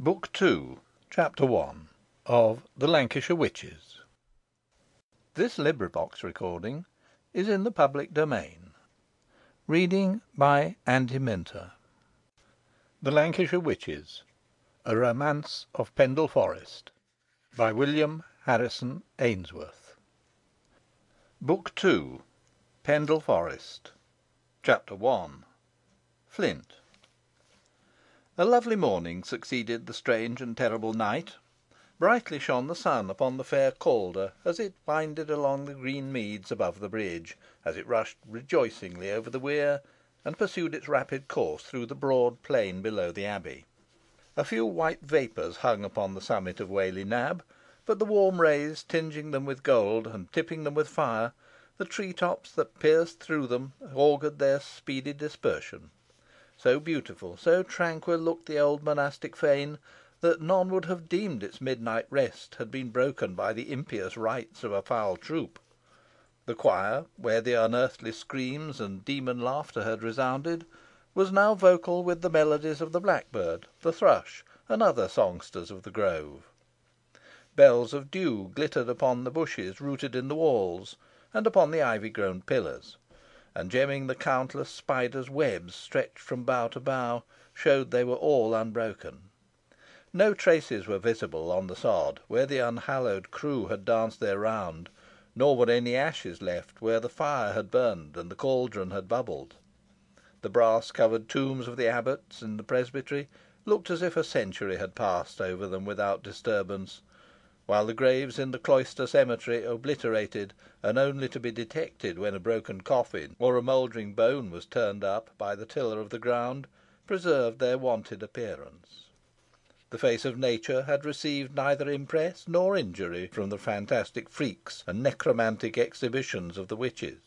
Book 2, Chapter 1 of The Lancashire Witches. This recording is in the public domain. Reading by Andy Minter. The Lancashire Witches, A Romance of Pendle Forest, by William Harrison Ainsworth. Book 2, Pendle Forest, Chapter 1, Flint. A lovely morning succeeded the strange and terrible night. Brightly shone the sun upon the fair Calder as it winded along the green meads above the bridge, as it rushed rejoicingly over the weir, and pursued its rapid course through the broad plain below the abbey. A few white vapours hung upon the summit of Whalley Nab, but the warm rays tinging them with gold, and tipping them with fire, the tree tops that pierced through them augured their speedy dispersion. So beautiful, so tranquil looked the old monastic fane, that none would have deemed its midnight rest had been broken by the impious rites of a foul troop. The choir, where the unearthly screams and demon laughter had resounded, was now vocal with the melodies of the blackbird, the thrush, and other songsters of the grove. Bells of dew glittered upon the bushes rooted in the walls, and upon the ivy-grown pillars, and gemming the countless spiders' webs stretched from bough to bough, showed they were all unbroken. No traces were visible on the sod where the unhallowed crew had danced their round, nor were any ashes left where the fire had burned and the cauldron had bubbled. The brass-covered tombs of the abbots in the presbytery looked as if a century had passed over them without disturbance, while the graves in the cloister cemetery, obliterated, and only to be detected when a broken coffin or a mouldering bone was turned up by the tiller of the ground, preserved their wonted appearance. The face of nature had received neither impress nor injury from the fantastic freaks and necromantic exhibitions of the witches.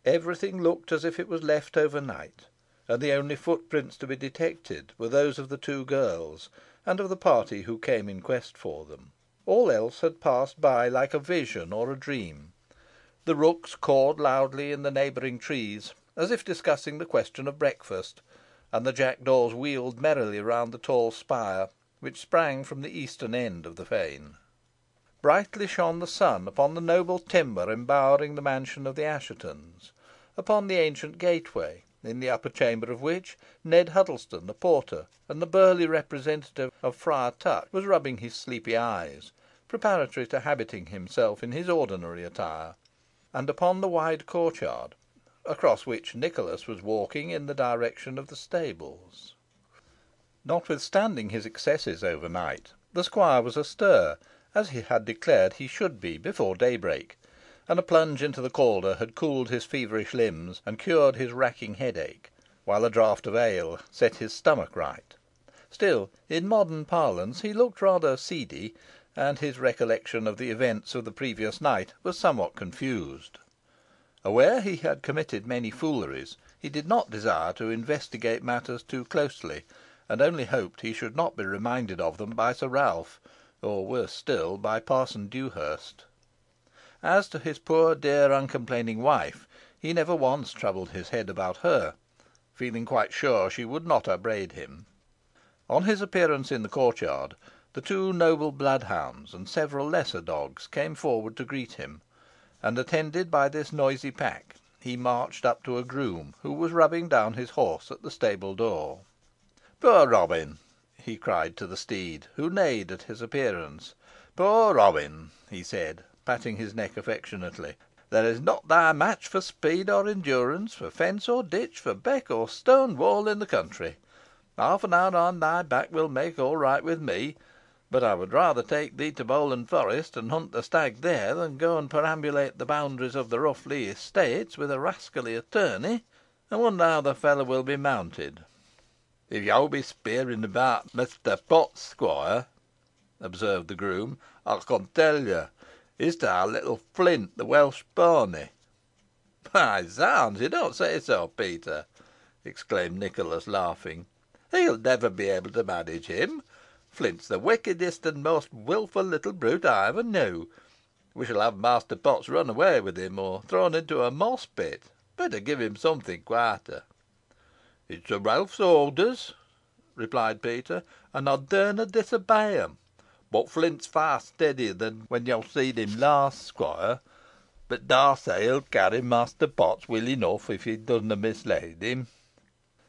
Everything looked as if it was left overnight, and the only footprints to be detected were those of the two girls, and of the party who came in quest for them. All else had passed by like a vision or a dream. The rooks cawed loudly in the neighbouring trees, as if discussing the question of breakfast, and the jackdaws wheeled merrily round the tall spire, which sprang from the eastern end of the fane. Brightly shone the sun upon the noble timber embowering the mansion of the Asshetons, upon the ancient gateway, in the upper chamber of which Ned Huddleston, the porter, and the burly representative of Friar Tuck, was rubbing his sleepy eyes, preparatory to habiting himself in his ordinary attire, and upon the wide courtyard, across which Nicholas was walking in the direction of the stables. Notwithstanding his excesses overnight, the squire was astir, as he had declared he should be before daybreak, and a plunge into the Calder had cooled his feverish limbs and cured his racking headache, while a draught of ale set his stomach right. Still, in modern parlance, he looked rather seedy, and his recollection of the events of the previous night was somewhat confused. Aware he had committed many fooleries, he did not desire to investigate matters too closely, and only hoped he should not be reminded of them by Sir Ralph, or, worse still, by Parson Dewhurst. As to his poor dear uncomplaining wife, he never once troubled his head about her, feeling quite sure she would not upbraid him. On his appearance in the courtyard, the two noble bloodhounds and several lesser dogs came forward to greet him, and, attended by this noisy pack, he marched up to a groom who was rubbing down his horse at the stable door. "Poor Robin!" he cried to the steed, who neighed at his appearance. "Poor Robin!" he said, patting his neck affectionately. "There is not thy match for speed or endurance, for fence or ditch, for beck or stone wall in the country. Half an hour on thy back will make all right with me, but I would rather take thee to Bowland Forest and hunt the stag there, than go and perambulate the boundaries of the Rough Lee estates with a rascally attorney. I wonder how the fellow will be mounted." "If yo be speering about Mester Potts, squoire," observed the groom, "ey con tell yo. He's to our little Flint, the Welsh pony." "Why, zounds! you don't say so, Peter!" exclaimed Nicholas, laughing. "He'll never be able to manage him. Flint's the wickedest and most wilful little brute I ever knew. We shall have Master Potts run away with him, or thrown into a moss pit. Better give him something quieter." "It's Sir Ralph's orders," replied Peter, "an ey darna disobey 'em. But Flint's far steadier than when yo seed him last, squire. But D'Arcy'll carry Master Potts weel enough, if he doesna mislay him."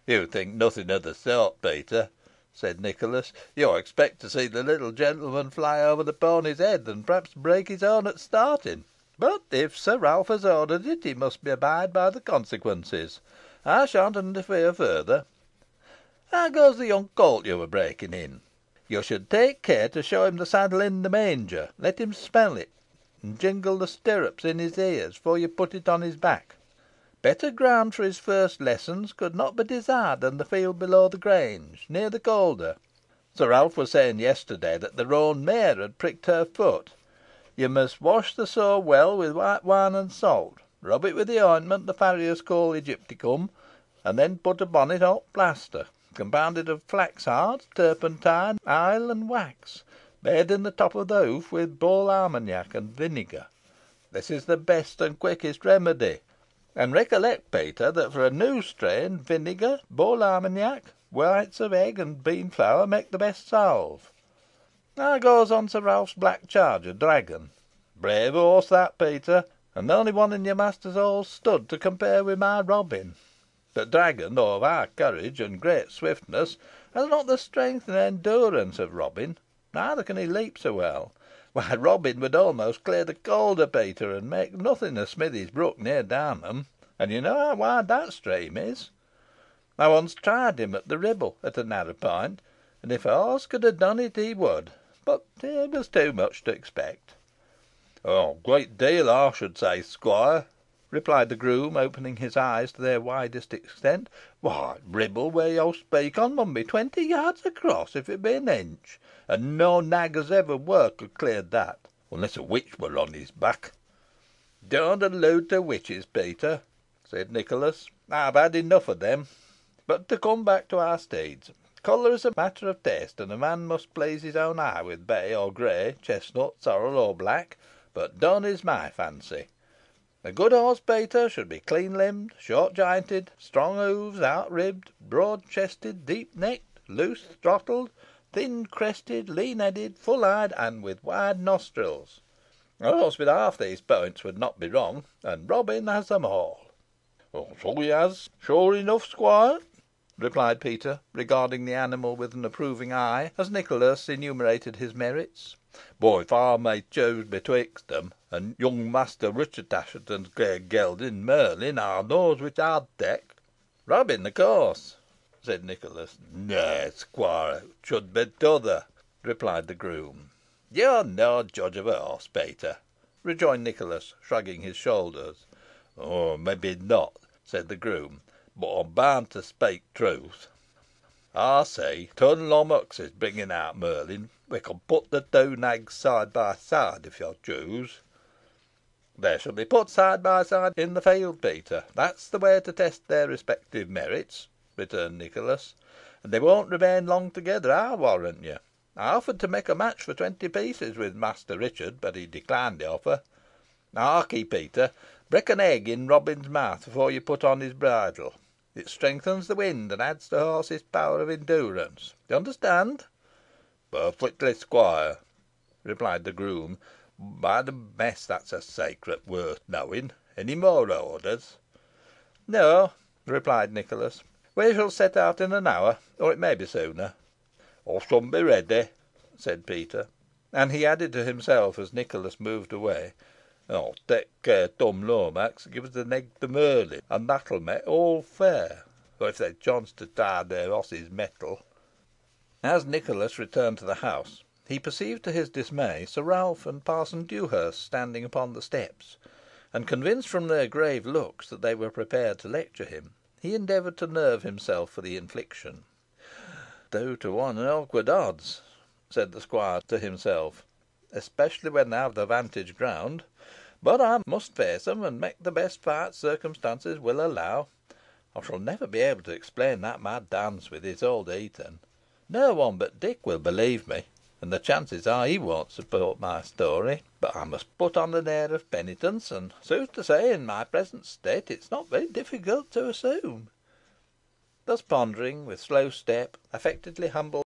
"You think nothing of the sort, Peter," said Nicholas. "You expect to see the little gentleman fly over the pony's head, and perhaps break his own at starting. But if Sir Ralph has ordered it, he must abide by the consequences. I shan't interfere further. How goes the young colt you were breaking in? You should take care to show him the saddle in the manger. Let him smell it, and jingle the stirrups in his ears before you put it on his back. Better ground for his first lessons could not be desired than the field below the grange, near the Calder. Sir Ralph was saying yesterday that the roan mare had pricked her foot. You must wash the sore well with white wine and salt, rub it with the ointment the farriers call Egypticum, and then put upon it hot plaster, compounded of flax heart, turpentine, oil, and wax, made in the top of the hoof with bole armagnac and vinegar. This is the best and quickest remedy. And recollect, Peter, that for a new strain, vinegar, bole armagnac, whites of egg, and bean flour make the best salve. How goes on Sir Ralph's black charger, Dragon? Brave horse that, Peter, and the only one in your master's whole stud to compare with my Robin. But Dragon, though of high courage and great swiftness, has not the strength and endurance of Robin, neither can he leap so well. Why, Robin would almost clear the Calder, Peter, and make nothing of Smithy's Brook near Downham, and you know how wide that stream is. I once tried him at the Ribble, at a narrow point, and if a horse could have done it, he would. But it was too much to expect." "A great deal, I should say, squire," replied the groom, opening his eyes to their widest extent. "Why, Ribble, where you speak on, mun be 20 yards across, if it be an inch, and no nag as ever were could clear that, unless a witch were on his back." "Don't allude to witches, Peter," said Nicholas. "I've had enough of them. But to come back to our steeds. Colour is a matter of taste, and a man must please his own eye with bay or grey, chestnut, sorrel, or black, but dun is my fancy. A good horse, Peter, should be clean limbed, short jointed, strong hoofs, out ribbed, broad chested, deep necked, loose throttled, thin crested, lean headed, full eyed, and with wide nostrils. A horse with half these points would not be wrong, and Robin has them all." "So he has, sure enough, squire," replied Peter, regarding the animal with an approving eye, as Nicholas enumerated his merits. "But if I may choose betwixt them, and young Master Richard Assheton's grey gelding, Merlin, I knows which I'd take." "Robin, of course," said Nicholas. "Nay, squire, it should be t'other," replied the groom. "You're no judge of a horse, Peter," rejoined Nicholas, shrugging his shoulders. "Oh, maybe not," said the groom, "but I'm bound to speak truth. I say, Tun Lomax is bringing out Merlin. We can put the two nags side by side, if you choose." "They shall be put side by side in the field, Peter. That's the way to test their respective merits," returned Nicholas. "And they won't remain long together, I'll warrant you. I offered to make a match for 20 pieces with Master Richard, but he declined the offer. Harkee, Peter, break an egg in Robin's mouth before you put on his bridle. It strengthens the wind, and adds to horse's power of endurance. Do you understand?" "Perfectly, squire," replied the groom. "By the mess, that's a secret worth knowing. Any more orders?" "No," replied Nicholas. "We shall set out in an hour, or it may be sooner." "I shall be ready," said Peter; and he added to himself, as Nicholas moved away, "I'll take care Tom Lomax gives the egg to Merlin, and that'll make all fair, or if they chance to try their horses' mettle." As Nicholas returned to the house, he perceived to his dismay Sir Ralph and Parson Dewhurst standing upon the steps, and, convinced from their grave looks that they were prepared to lecture him, he endeavoured to nerve himself for the infliction. 2 to 1 in awkward odds," said the squire to himself, "especially when they have the vantage ground. But I must face them, and make the best fight circumstances will allow. I shall never be able to explain that mad dance with his old Ethan. No one but Dick will believe me, and the chances are he won't support my story. But I must put on an air of penitence, and, sooth to say, in my present state, it is not very difficult to assume." Thus pondering, with slow step, affectedly humble